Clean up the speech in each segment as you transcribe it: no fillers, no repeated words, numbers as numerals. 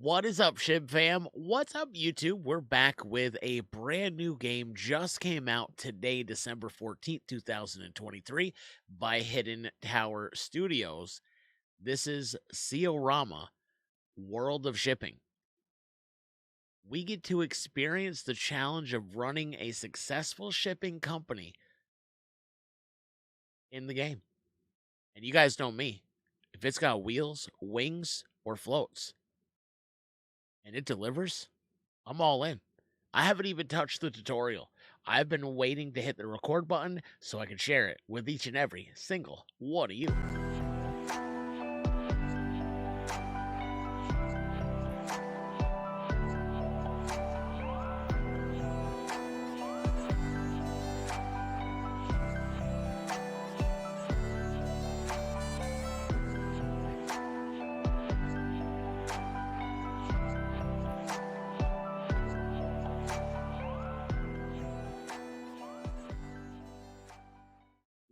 What is up, Shib fam? What's up, YouTube? We're back with a brand new game. Just came out today, December 14th, 2023, by Hidden Tower Studios. This is Seaorama, World of Shipping. We get to experience the challenge of running a successful shipping company in the game. And you guys know me. If it's got wheels, wings, or floats, and it delivers, I'm all in. I haven't even touched the tutorial. I've been waiting to hit the record button so I can share it with each and every single one of you.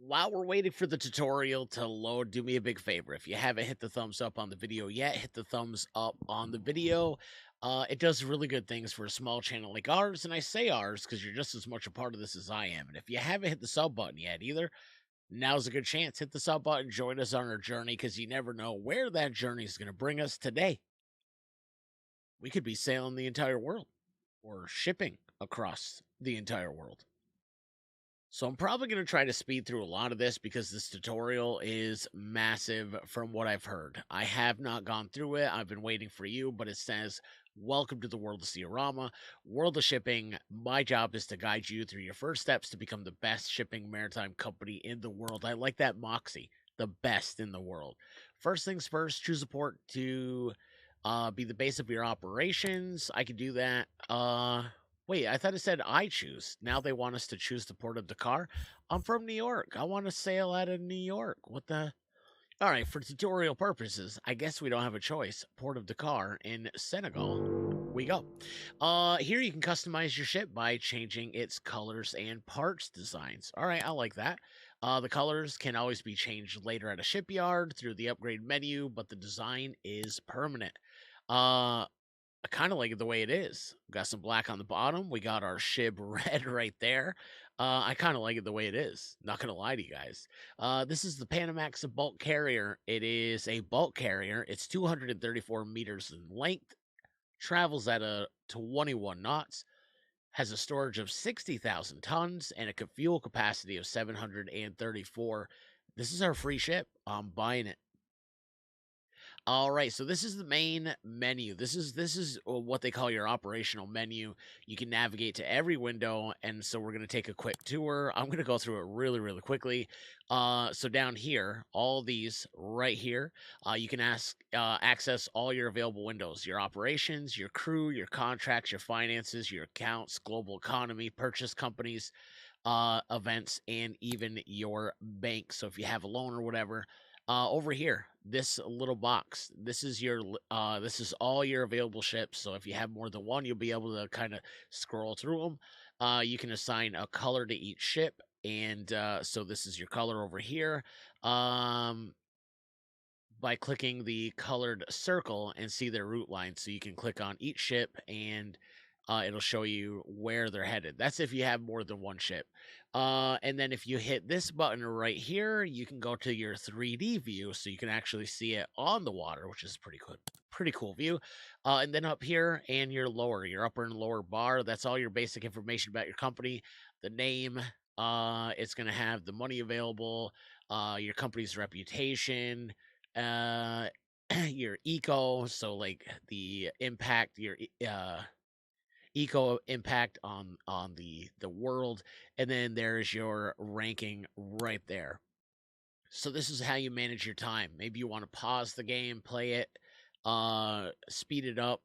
While we're waiting for the tutorial to load, do me a big favor. If you haven't hit the thumbs up on the video yet, hit the thumbs up on the video. It does really good things for a small channel like ours, and I say ours because you're just as much a part of this as I am. And if you haven't hit the sub button yet either, now's a good chance. Hit the sub button, join us on our journey, because you never know where that journey is going to bring us today. We could be sailing the entire world or shipping across the entire world. So I'm probably going to try to speed through a lot of this because this tutorial is massive from what I've heard. I have not gone through it. I've been waiting for you, but it says, welcome to the world of Seaorama, world of shipping. My job is to guide you through your first steps to become the best shipping maritime company in the world. I like that moxie, the best in the world. First things first, choose a port to be the base of your operations. I can do that. Wait, I thought it said I choose. Now they want us to choose the port of Dakar. I'm from New York. I want to sail out of New York. What the? All right, for tutorial purposes, I guess we don't have a choice. Port of Dakar in Senegal. We go. Here you can customize your ship by changing its colors and parts designs. All right, I like that. The colors can always be changed later at a shipyard through the upgrade menu, but the design is permanent. I kind of like it the way it is. We got some black on the bottom. We got our shib red right there. I kind of like it the way it is. Not gonna lie to you guys. This is the Panamax bulk carrier. It is a bulk carrier. It's 234 meters in length. Travels at a 21 knots. Has a storage of 60,000 tons and a fuel capacity of 734. This is our free ship. I'm buying it. All right, so this is the main menu. This is what they call your operational menu. You can navigate to every window, and so we're going to take a quick tour. I'm going to go through it really quickly. So down here, all these right here, you can access all your available windows: your operations, your crew, your contracts, your finances, your accounts, global economy, purchase companies, events, and even your bank. So if you have a loan or whatever. Over here, this little box, this is this is all your available ships. So if you have more than one, you'll be able to kind of scroll through them. You can assign a color to each ship, and so this is your color over here. By clicking the colored circle and see their route line, so you can click on each ship and it'll show you where they're headed. That's if you have more than one ship. And then if you hit this button right here, you can go to your 3D view, so you can actually see it on the water, which is pretty cool view. And then up here and your upper and lower bar, that's all your basic information about your company. The name, it's going to have the money available, your company's reputation, uh your eco, so like the impact, your eco impact on the world, and then there's your ranking right there. So this is how you manage your time. Maybe you want to pause the game, play it, speed it up,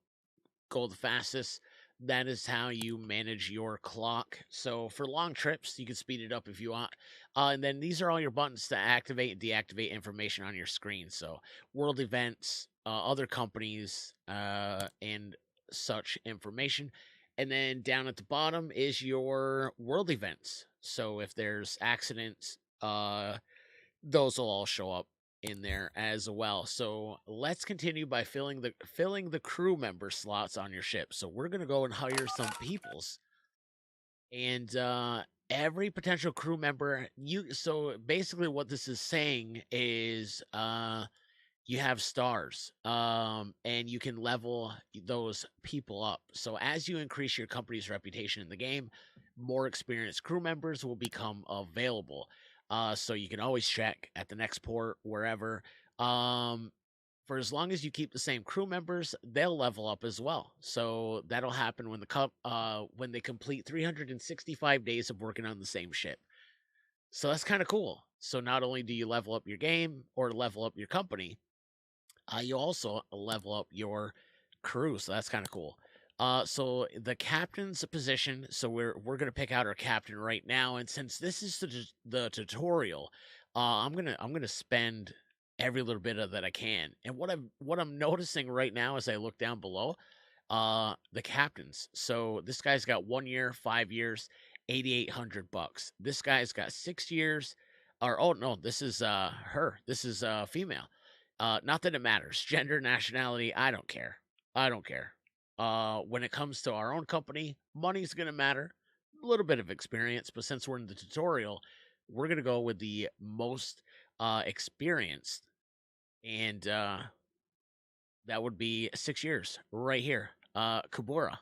go the fastest. That is how you manage your clock. So for long trips, you can speed it up if you want. And then these are all your buttons to activate and deactivate information on your screen. So world events, other companies, and such information. And then down at the bottom is your world events. So if there's accidents, those will all show up in there as well. So let's continue by filling the crew member slots on your ship. So we're gonna go and hire some peoples, and every potential crew member you. So basically, what this is saying is you have stars, and you can level those people up. So as you increase your company's reputation in the game, more experienced crew members will become available. So you can always check at the next port, wherever. Um, for as long as you keep the same crew members, they'll level up as well. So that'll happen when they complete 365 days of working on the same ship. So that's kind of cool. So not only do you level up your game or level up your company, you also level up your crew, so that's kind of cool. So the captain's position. So we're gonna pick out our captain right now, and since this is the tutorial, I'm gonna spend every little bit of that I can. And what I'm noticing right now as I look down below, the captains. So this guy's got 1 year, 5 years, $8,800. This guy's got 6 years, or oh no, this is her. This is female. Not that it matters. Gender, nationality, I don't care. I don't care. When it comes to our own company, money's gonna matter. A little bit of experience, but since we're in the tutorial, we're gonna go with the most experienced, and that would be 6 years right here. Kubura.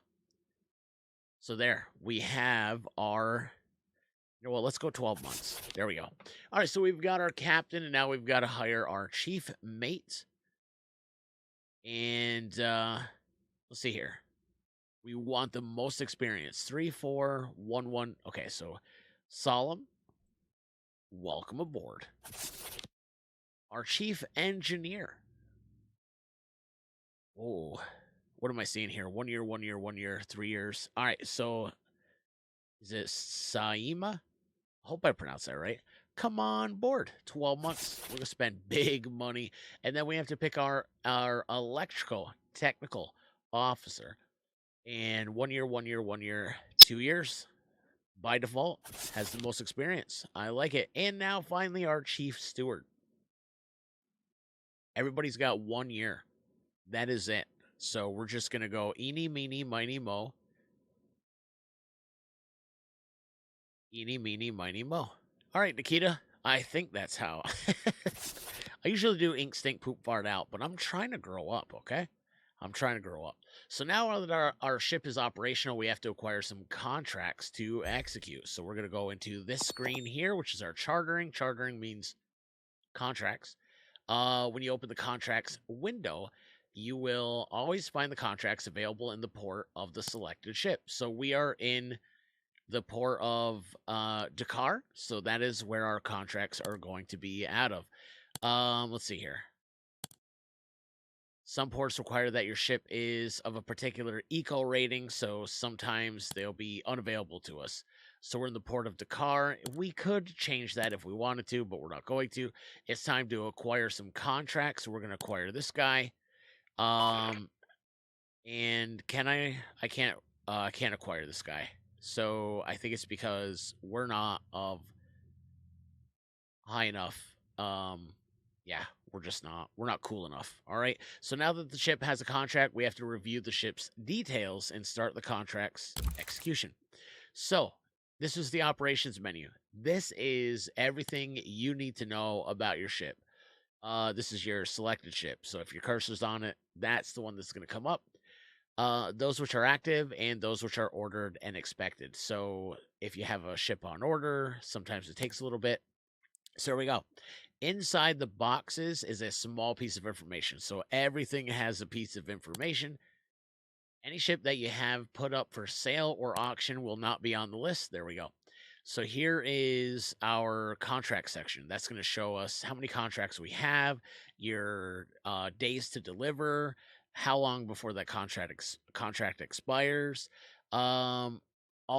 So there we have our. You know what? Let's go 12 months. There we go. All right, so we've got our captain, and now we've got to hire our chief mate. And let's see here. We want the most experience. 3, 4, 1, 1. Okay, so Solemn, welcome aboard. Our chief engineer. Oh, what am I seeing here? 1 year, 1 year, 1 year, 3 years. All right, so is it Saima? Hope I pronounced that right. Come on board. 12 months. We're gonna spend big money, and then we have to pick our electrical technical officer. And 1 year, 1 year, 1 year, 2 years by default has the most experience. I like it. And now finally our chief steward. Everybody's got 1 year. That is it. So we're just gonna go eeny, meeny, miny, mo. Eeny, meeny, miny, mo. All right, Nikita. I think that's how. I usually do ink, stink, poop, fart out, but I'm trying to grow up, okay? I'm trying to grow up. So now that our ship is operational, we have to acquire some contracts to execute. So we're going to go into this screen here, which is our chartering. Chartering means contracts. When you open the contracts window, you will always find the contracts available in the port of the selected ship. So we are in the port of Dakar, so that is where our contracts are going to be out of. Let's see here. Some ports require that your ship is of a particular eco rating, so sometimes they'll be unavailable to us. So we're in the port of Dakar. We could change that if we wanted to, but we're not going to. It's time to acquire some contracts. We're going to acquire this guy. And can I can't. I can't acquire this guy. So I think it's because we're not of high enough. Yeah, we're not cool enough. All right. So now that the ship has a contract, we have to review the ship's details and start the contract's execution. So this is the operations menu. This is everything you need to know about your ship. This is your selected ship. So if your cursor's on it, that's the one that's going to come up. Those which are active and those which are ordered and expected. So if you have a ship on order, sometimes it takes a little bit. So there we go. Inside the boxes is a small piece of information. So everything has a piece of information. Any ship that you have put up for sale or auction will not be on the list. There we go. So here is our contract section. That's going to show us how many contracts we have, your days to deliver, how long before that contract expires, all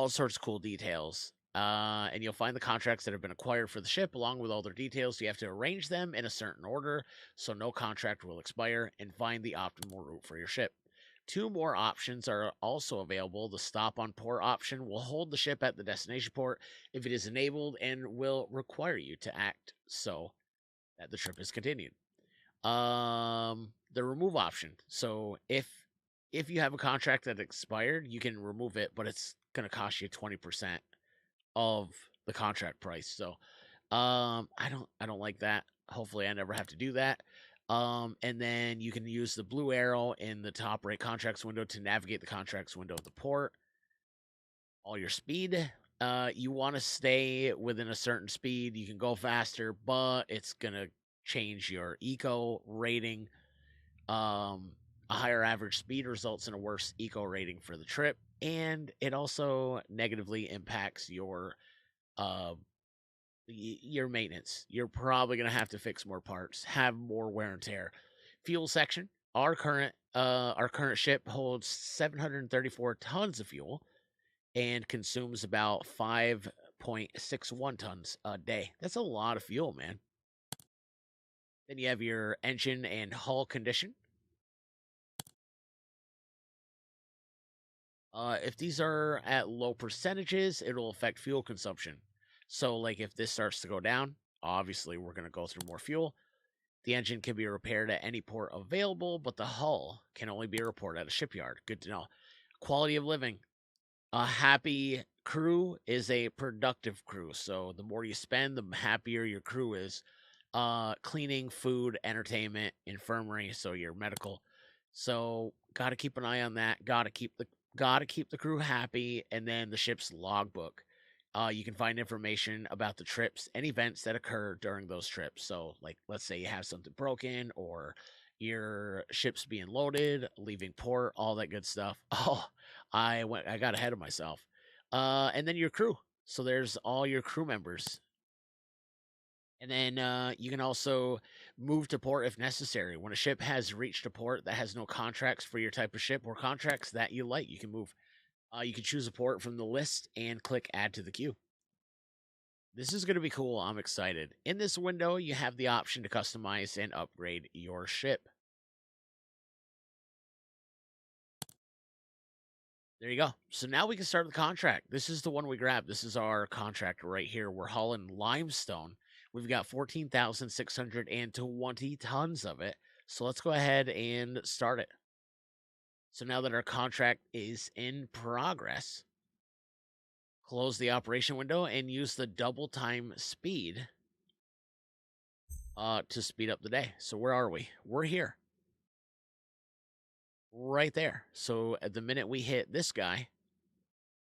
sorts of cool details. And you'll find the contracts that have been acquired for the ship along with all their details. You have to arrange them in a certain order so no contract will expire, and find the optimal route for your ship. 2 more options are also available. The stop on port option will hold the ship at the destination port if it is enabled and will require you to act so that the trip is continued. The remove option. So if you have a contract that expired, you can remove it, but it's gonna cost you 20% of the contract price. So I don't like that. Hopefully I never have to do that. And then you can use the blue arrow in the top right contracts window to navigate the contracts window of the port. All your speed. You want to stay within a certain speed. You can go faster, but it's gonna change your eco rating. Um, a higher average speed results in a worse eco rating for the trip, and it also negatively impacts uh your maintenance. You're probably gonna have to fix more parts, have more wear and tear. Fuel section. Our current ship holds 734 tons of fuel and consumes about 5.61 tons a day. That's a lot of fuel, man. Then you have your engine and hull condition. If these are at low percentages, it'll affect fuel consumption. So, like if this starts to go down, obviously we're going to go through more fuel. The engine can be repaired at any port available, but the hull can only be repaired at a shipyard. Good to know. Quality of living. A happy crew is a productive crew. So the more you spend, the happier your crew is. Cleaning, food, entertainment, infirmary, so your medical. So gotta keep an eye on that. Gotta keep the crew happy, and then the ship's logbook. You can find information about the trips and events that occur during those trips. So, like, let's say you have something broken or your ship's being loaded, leaving port, all that good stuff. Oh, I got ahead of myself. And then your crew. So there's all your crew members. And then you can also move to port if necessary. When a ship has reached a port that has no contracts for your type of ship or contracts that you like, you can move. You can choose a port from the list and click add to the queue. This is going to be cool. I'm excited. In this window, you have the option to customize and upgrade your ship. There you go. So now we can start the contract. This is the one we grabbed. This is our contract right here. We're hauling limestone. We've got 14,620 tons of it. So let's go ahead and start it. So now that our contract is in progress, close the operation window and use the double time speed to speed up the day. So where are we? We're here. Right there. So at the minute we hit this guy,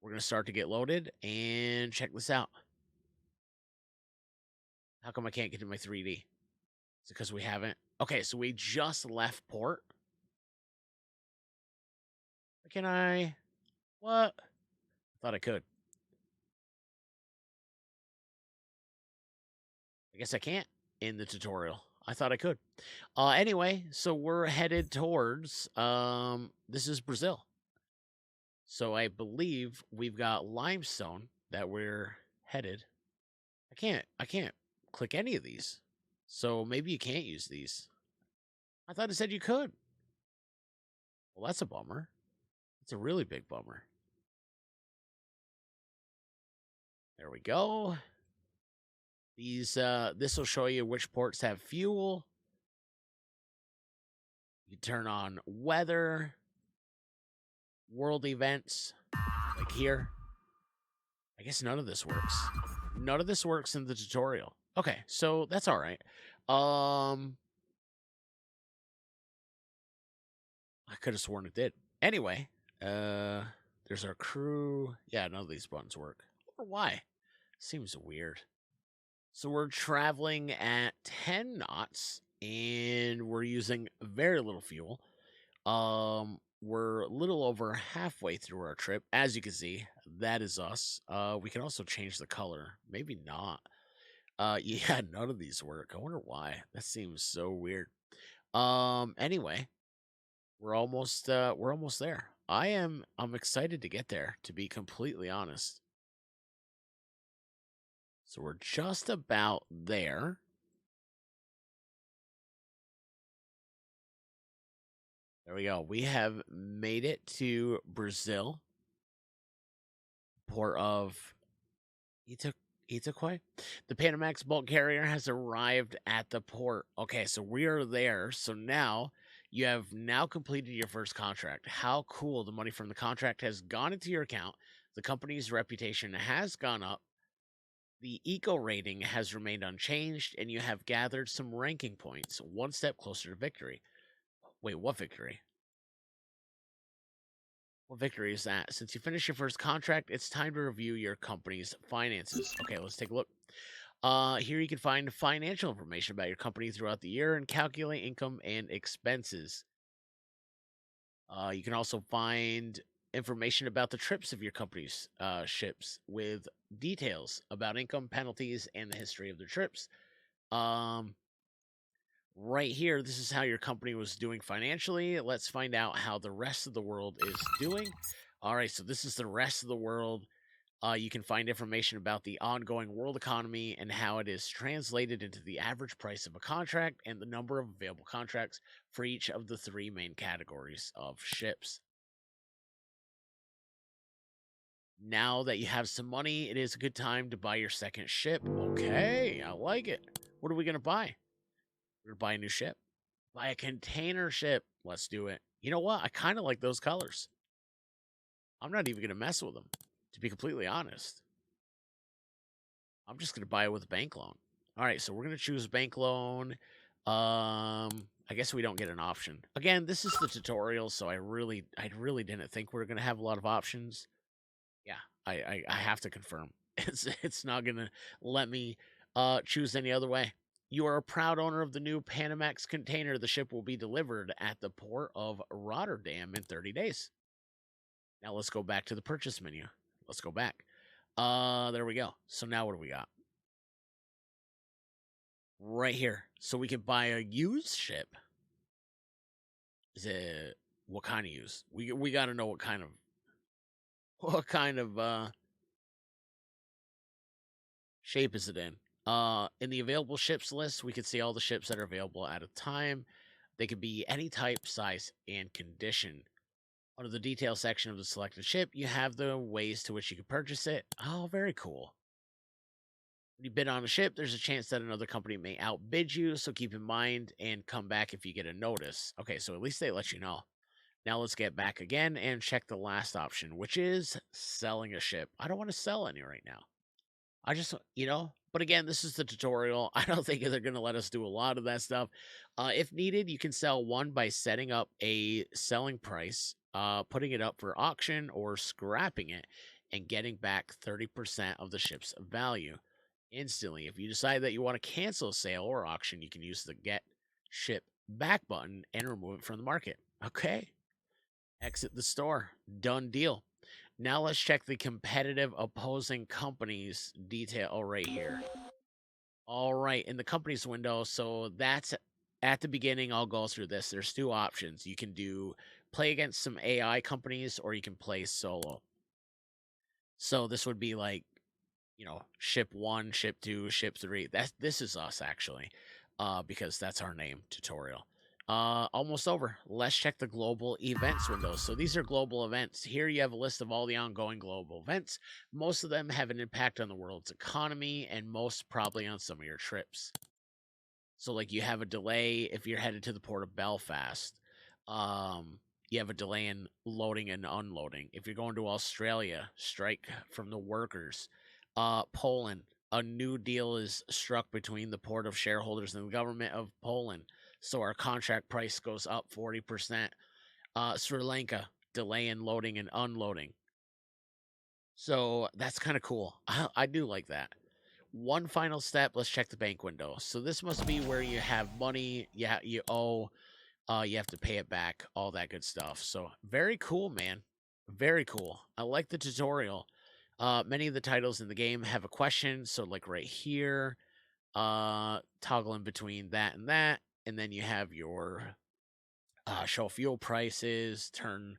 we're going to start to get loaded, and check this out. How come I can't get to my 3D? Is it because we haven't? Okay, so we just left port. Can I? What? I thought I could. I guess I can't in the tutorial. I thought I could. Anyway, so we're headed towards, this is Brazil. So I believe we've got limestone that we're headed. I can't click any of these. So maybe you can't use these. I thought it said you could. Well, that's a bummer. It's a really big bummer. There we go. This will show you which ports have fuel. You turn on weather, world events, like here. I guess none of this works. None of this works in the tutorial. Okay, so that's all right. I could have sworn it did. Anyway, there's our crew. Yeah, none of these buttons work. I wonder why. Seems weird. So we're traveling at 10 knots and we're using very little fuel. We're a little over halfway through our trip. As you can see, that is us. We can also change the color. Maybe not. Yeah, none of these work. I wonder why. That seems so weird. Anyway, we're almost there. I'm excited to get there, to be completely honest. So we're just about there. There we go. We have made it to Brazil, port of Itakoi. The Panamax bulk carrier has arrived at the port. Okay, so we are there. So now you have now completed your first contract. How cool. The money from the contract has gone into your account. The company's reputation has gone up. The eco rating has remained unchanged, and you have gathered some ranking points, one step closer to victory. Wait, what victory? What victory is that? Since you finished your first contract, it's time to review your company's finances. Okay, let's take a look. Here you can find financial information about your company throughout the year and calculate income and expenses. You can also find information about the trips of your company's ships with details about income, penalties, and the history of their trips. Um, right here, this is how your company was doing financially. Let's find out how the rest of the world is doing. All right, so this is the rest of the world. You can find information about the ongoing world economy and how it is translated into the average price of a contract and the number of available contracts for each of the three main categories of ships. Now that you have some money, it is a good time to buy your second ship. Okay, I like it. What are we going to buy? We're going to buy a new ship. Buy a container ship. Let's do it. You know what? I kind of like those colors. I'm not even going to mess with them, to be completely honest. I'm just going to buy it with a bank loan. All right, so we're going to choose bank loan. I guess we don't get an option. Again, this is the tutorial, so I really didn't think we were going to have a lot of options. Yeah, I have to confirm. It's not going to let me choose any other way. You are a proud owner of the new Panamax container. The ship will be delivered at the port of Rotterdam in 30 days. Now let's go back to the purchase menu. Let's go back. There we go. So now what do we got? Right here. So we can buy a used ship. Is it what kind of used? We got to know what kind of shape is it in? In the available ships list, we can see all the ships that are available at a time. They could be any type, size, and condition. Under the detail section of the selected ship, you have the ways to which you can purchase it. Oh, very cool. When you bid on a ship, there's a chance that another company may outbid you, so keep in mind and come back if you get a notice. Okay, so at least they let you know. Now let's get back again and check the last option, which is selling a ship. I don't want to sell any right now. I just, but again, this is the tutorial. I don't think they're going to let us do a lot of that stuff. If needed, you can sell one by setting up a selling price, putting it up for auction, or scrapping it and getting back 30% of the ship's value instantly. If you decide that you want to cancel a sale or auction, you can use the Get Ship Back button and remove it from the market. Okay. Exit the store. Done deal. Now let's check the competitive opposing companies detail right here. All right, in the companies window, so that's at the beginning. I'll go through this. There's two options. You can do play against some AI companies or you can play solo. So this would be like, ship 1, ship 2, ship 3. This is us actually. Because that's our name tutorial. Almost over. Let's check the global events window. So these are global events. Here you have a list of all the ongoing global events. Most of them have an impact on the world's economy, and most probably on some of your trips. So, like, you have a delay if you're headed to the port of Belfast. You have a delay in loading and unloading. If you're going to Australia, strike from the workers. Poland, a new deal is struck between the port of shareholders and the government of Poland. So our contract price goes up 40%. Sri Lanka, delay in loading and unloading. So that's kind of cool. I do like that. One final step, let's check the bank window. So this must be where you have money, you owe, you have to pay it back, all that good stuff. So very cool, man. Very cool. I like the tutorial. Many of the titles in the game have a question. So like right here, toggling between that, and then you have your show fuel prices, turn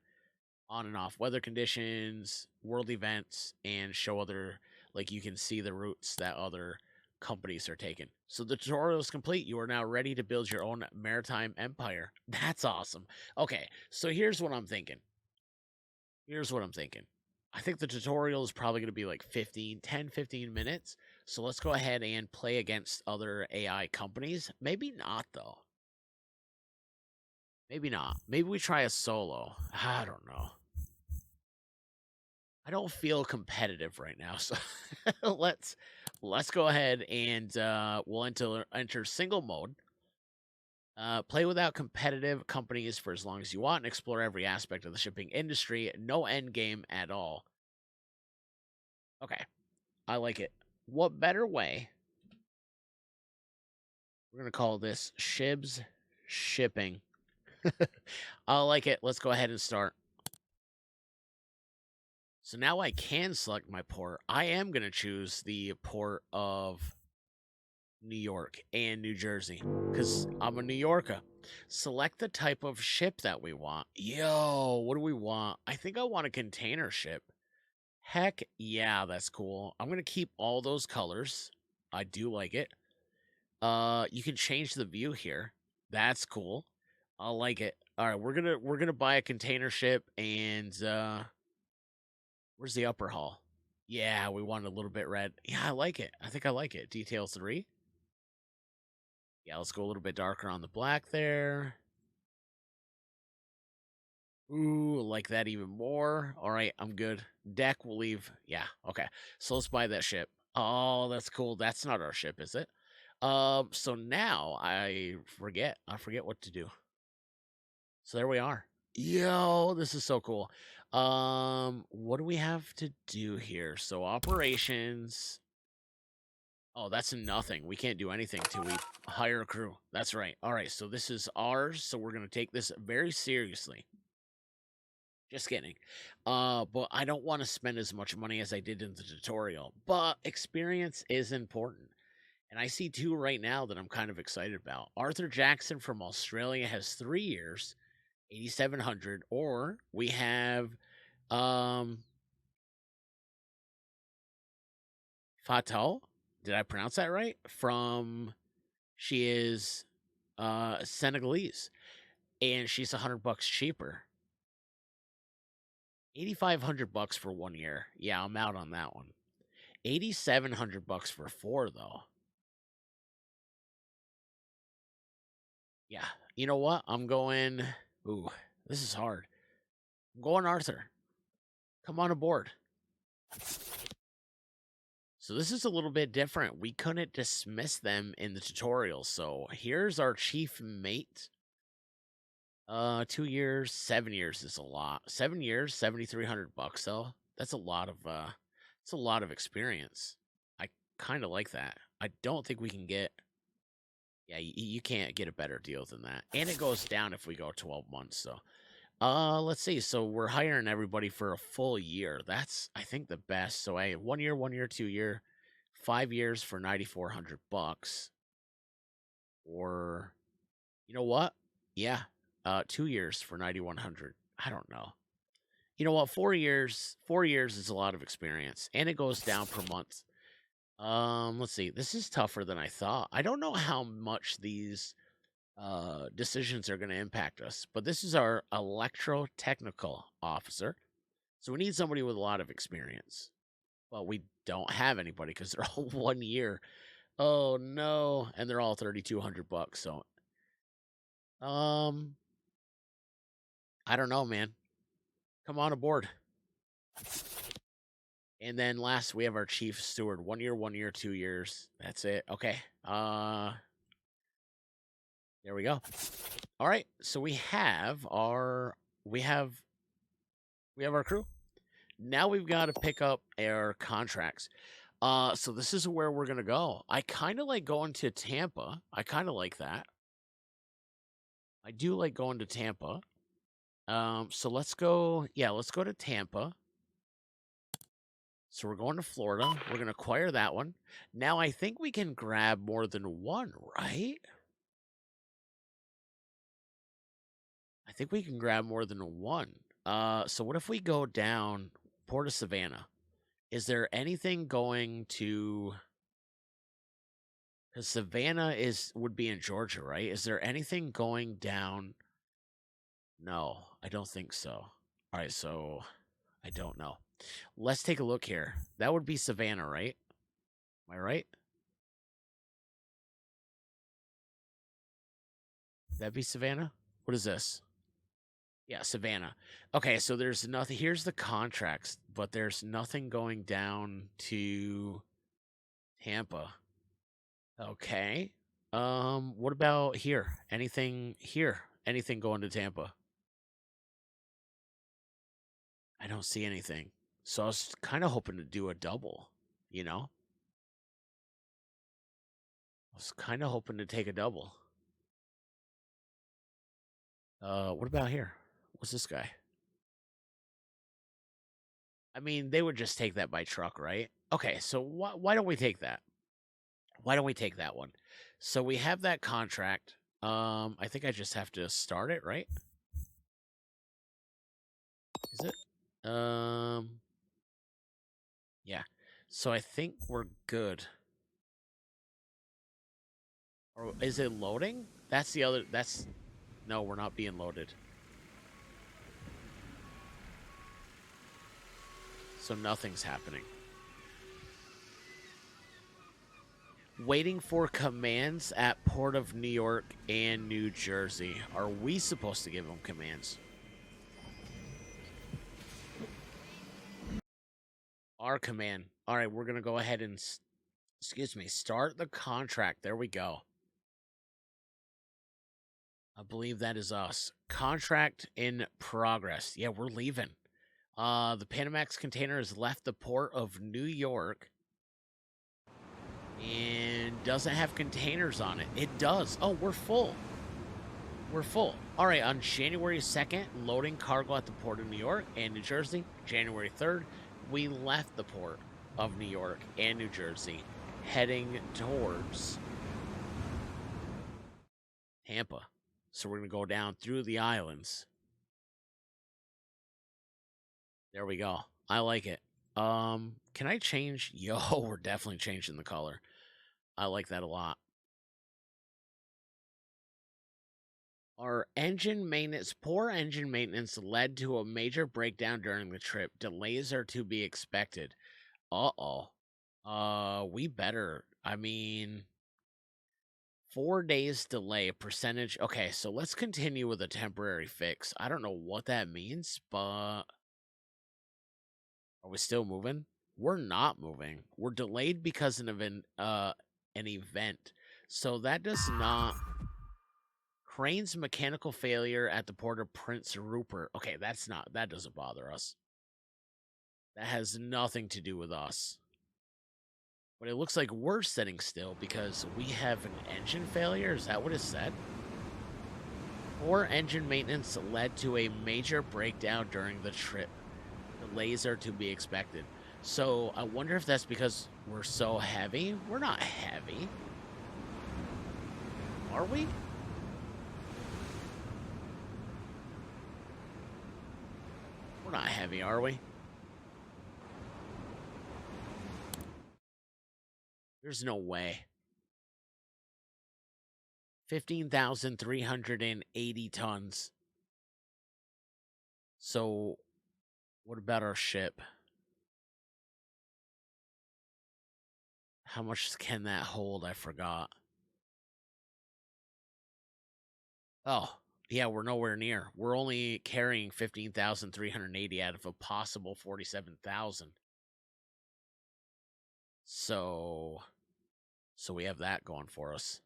on and off weather conditions, world events, and show other, like you can see the routes that other companies are taking. So the tutorial is complete. You are now ready to build your own maritime empire. That's awesome. Okay, so here's what I'm thinking. I think the tutorial is probably going to be like 15 minutes. So let's go ahead and play against other AI companies. Maybe not, though. Maybe not. Maybe we try a solo. I don't know. I don't feel competitive right now, so let's go ahead and we'll enter single mode. Play without competitive companies for as long as you want and explore every aspect of the shipping industry. No end game at all. Okay, I like it. What better way? We're gonna call this Shibs Shipping. I like it. Let's go ahead and start. So now I can select my port. I am gonna choose the port of New York and New Jersey because I'm a New Yorker. Select the type of ship that we want. Yo, what do we want? I think I want a container ship. Heck yeah, that's cool. I'm gonna keep all those colors. I do like it. You can change the view here. That's cool. I like it. All right, we're gonna buy a container ship and where's the upper hull? Yeah, we want a little bit red. Yeah, I like it. I think I like it. Detail 3. Yeah, let's go a little bit darker on the black there. Ooh, like that even more. All right, I'm good. Deck, we'll leave. Yeah, okay. So let's buy that ship. Oh, that's cool. That's not our ship, is it? So now I forget what to do. So there we are. Yo, this is so cool. What do we have to do here? So operations. Oh, that's nothing. We can't do anything till we hire a crew. That's right. All right, so this is ours, so we're gonna take this very seriously. Just kidding. But I don't want to spend as much money as I did in the tutorial. But experience is important. And I see two right now that I'm kind of excited about. Arthur Jackson from Australia has 3 years, 8,700. Or we have um Fatal. Did I pronounce that right? She is Senegalese. And she's $100 cheaper. 8,500 bucks for 1 year. Yeah, I'm out on that one. 8,700 bucks for 4 though. Yeah. You know what? I'm going. Ooh, this is hard. I'm going Arthur. Come on aboard. So this is a little bit different. We couldn't dismiss them in the tutorial. So here's our chief mate. 2 years, 7 years is a lot. 7 years, 7,300 bucks though. That's a lot of it's a lot of experience. I kind of like that. I don't think we can get. Yeah, you can't get a better deal than that. And it goes down if we go 12 months. So let's see. So we're hiring everybody for a full year. That's I think the best. So 1 year, 2 year, 5 years for 9,400 bucks. Or you know what? Yeah. 2 years for 9,100. I don't know. You know what? 4 years. 4 years is a lot of experience. And it goes down per month. Let's see. This is tougher than I thought. I don't know how much these decisions are going to impact us, but this is our electrotechnical officer. So we need somebody with a lot of experience. Well, we don't have anybody because they're all 1 year. Oh no, and they're all 3,200 bucks. So, um, I don't know, man. Come on aboard. And then last we have our chief steward. 1 year, 2 years. That's it. Okay. There we go. All right. So we have our crew. Now we've got to pick up our contracts. So this is where we're gonna go. I kind of like going to Tampa. I kind of like that. I do like going to Tampa. So let's go. Yeah, let's go to Tampa. So we're going to Florida. We're gonna acquire that one. Now I think we can grab more than one, right? I think we can grab more than one. So what if we go down Port of Savannah? Is there anything going to? Because Savannah would be in Georgia, right? Is there anything going down? No, I don't think so. All right, so I don't know. Let's take a look here. That would be Savannah, right? Am I right? That'd be Savannah? What is this? Yeah, Savannah. Okay, so there's nothing. Here's the contracts, but there's nothing going down to Tampa. Okay. What about here? Anything here? Anything going to Tampa? I don't see anything. So I was kind of hoping to do a double, you know? I was kind of hoping to take a double. What about here? What's this guy? I mean, they would just take that by truck, right? Okay, so why don't we take that? Why don't we take that one? So we have that contract. I think I just have to start it, right? Is it? Yeah. So I think we're good. Or is it loading? That's the other. That's no, we're not being loaded. So nothing's happening. Waiting for commands at Port of New York and New Jersey. Are we supposed to give them commands? Our command. All right, we're going to go ahead and, excuse me, start the contract. There we go. I believe that is us. Contract in progress. Yeah, we're leaving. The Panamax container has left the port of New York and doesn't have containers on it. It does. Oh, we're full. We're full. All right, on January 2nd, loading cargo at the port of New York and New Jersey. January 3rd, we left the port of New York and New Jersey, heading towards Tampa. So we're going to go down through the islands. There we go. I like it. Can I change? Yo, we're definitely changing the color. I like that a lot. Our engine maintenance, poor engine maintenance led to a major breakdown during the trip. Delays are to be expected. Uh-oh. We better. I mean, 4 days delay percentage. Okay, so let's continue with a temporary fix. I don't know what that means, but are we still moving? We're not moving. We're delayed because of an event. So that does not. Crane's mechanical failure at the port of Prince Rupert. Okay, that doesn't bother us. That has nothing to do with us. But it looks like we're sitting still because we have an engine failure. Is that what it said? Poor engine maintenance led to a major breakdown during the trip. Delays are to be expected. So I wonder if that's because we're so heavy. We're not heavy. Are we? We're not heavy, are we? There's no way. 15,380 tons. So, what about our ship? How much can that hold? I forgot. Oh, yeah, we're nowhere near. We're only carrying 15,380 out of a possible 47,000. So we have that going for us.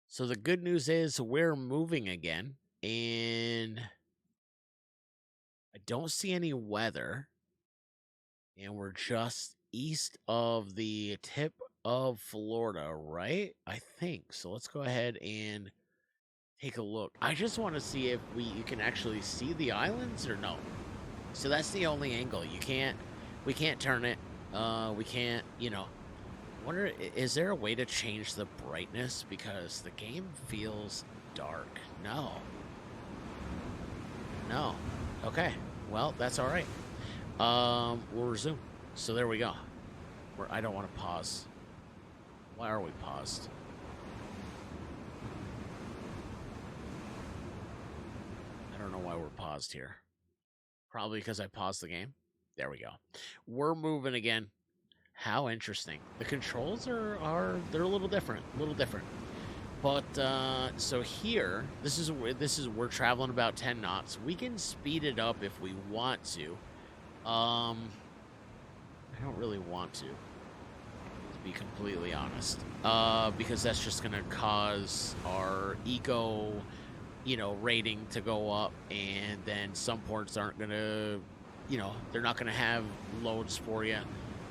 So the good news is we're moving again, and I don't see any weather, and we're just east of the tip of Florida, right? I think. So let's go ahead and take a look. I just want to see if you can actually see the islands or no. So that's the only angle. We can't turn it. We can't, wonder, is there a way to change the brightness? Because the game feels dark. No. No. Okay. Well, that's all right. We'll resume. So there we go. I don't want to pause. Why are we paused? I don't know why we're paused here. Probably because I paused the game. There we go. We're moving again. How interesting. The controls are they're a little different, a little different. But so here, we're traveling about 10 knots. We can speed it up if we want to. I don't really want to be completely honest. Because that's just gonna cause our eco, rating to go up, and then some ports aren't gonna, they're not gonna have loads for you.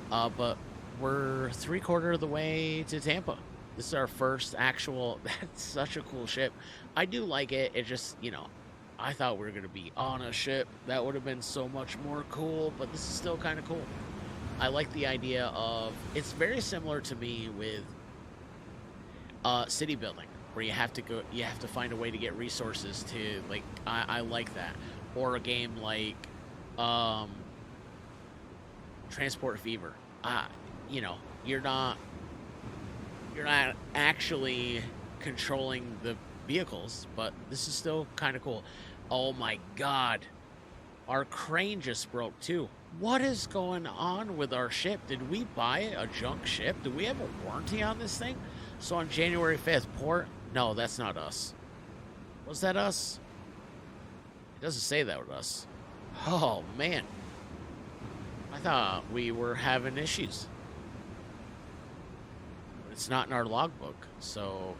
But we're 3/4 of the way to Tampa. This is our first actual. That's such a cool ship. I do like it. It just, I thought we were gonna be on a ship. That would have been so much more cool. But this is still kind of cool. I like the idea of. It's very similar to me with city building, where you have to find a way to get resources to, like, I like that. Or a game like Transport Fever. You're not actually controlling the vehicles, but this is still kind of cool. Oh my god. Our crane just broke too. What is going on with our ship? Did we buy a junk ship? Do we have a warranty on this thing? So on January 5th, port? No, that's not us. Was that us? It doesn't say that was us. Oh, man. I thought we were having issues. But it's not in our logbook, so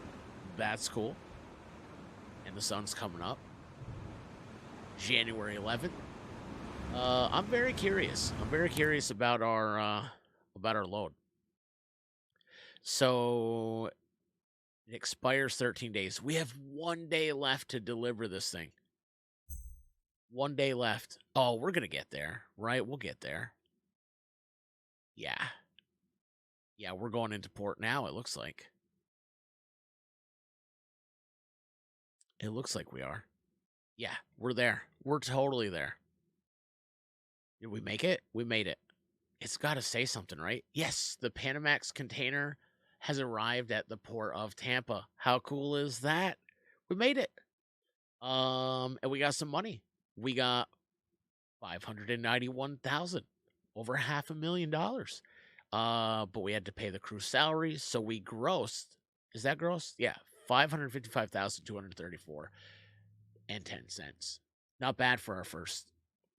that's cool. And the sun's coming up. January 11th. I'm very curious. I'm very curious about our load. So it expires 13 days. We have 1 day left to deliver this thing. 1 day left. Oh, we're gonna get there, right? We'll get there. Yeah. Yeah, we're going into port now, it looks like. It looks like we are. Yeah, we're there. We're totally there. Did we make it? We made it. It's got to say something, right? Yes, the Panamax container has arrived at the port of Tampa. How cool is that? We made it. And we got some money. We got 591,000, over $500,000. But we had to pay the crew salaries, so we grossed. Is that gross? Yeah, 555,234 and 10 cents. Not bad for our first.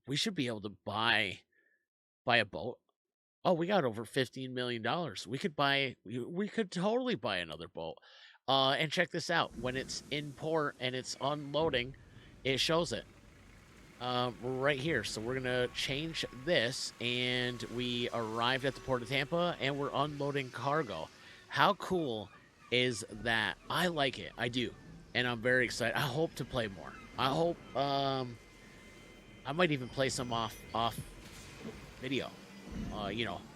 We should be able to buy a boat. Oh, we got over $15 million. We could totally buy another boat. And check this out. When it's in port and it's unloading, it shows it. Right here. So we're going to change this, and we arrived at the port of Tampa, and we're unloading cargo. How cool is that? I like it. I do. And I'm very excited. I hope to play more. I hope, I might even play some off video,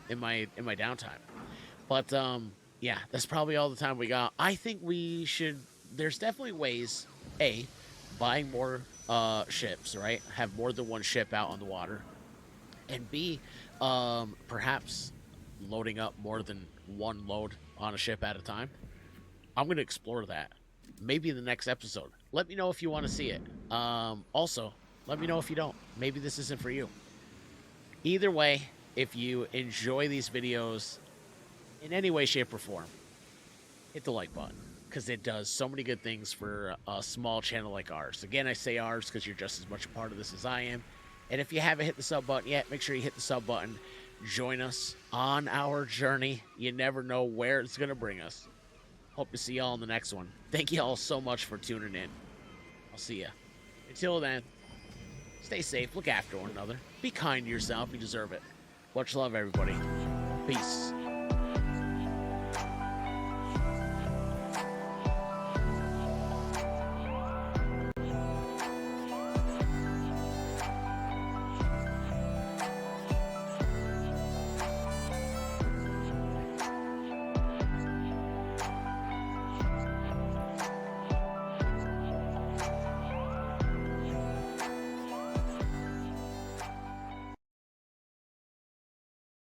in my downtime. But yeah, that's probably all the time we got. I think we should. There's definitely ways. Buying more ships, right? Have more than one ship out on the water, and B, perhaps loading up more than one load on a ship at a time. I'm gonna explore that. Maybe in the next episode. Let me know if you want to see it. Also, let me know if you don't. Maybe this isn't for you. Either way, if you enjoy these videos in any way, shape, or form, hit the like button, because it does so many good things for a small channel like ours. Again, I say ours because you're just as much a part of this as I am. And if you haven't hit the sub button yet, make sure you hit the sub button. Join us on our journey. You never know where it's going to bring us. Hope to see y'all in the next one. Thank you all so much for tuning in. I'll see ya. Until then, stay safe, look after one another, be kind to yourself, you deserve it. Much love, everybody. Peace.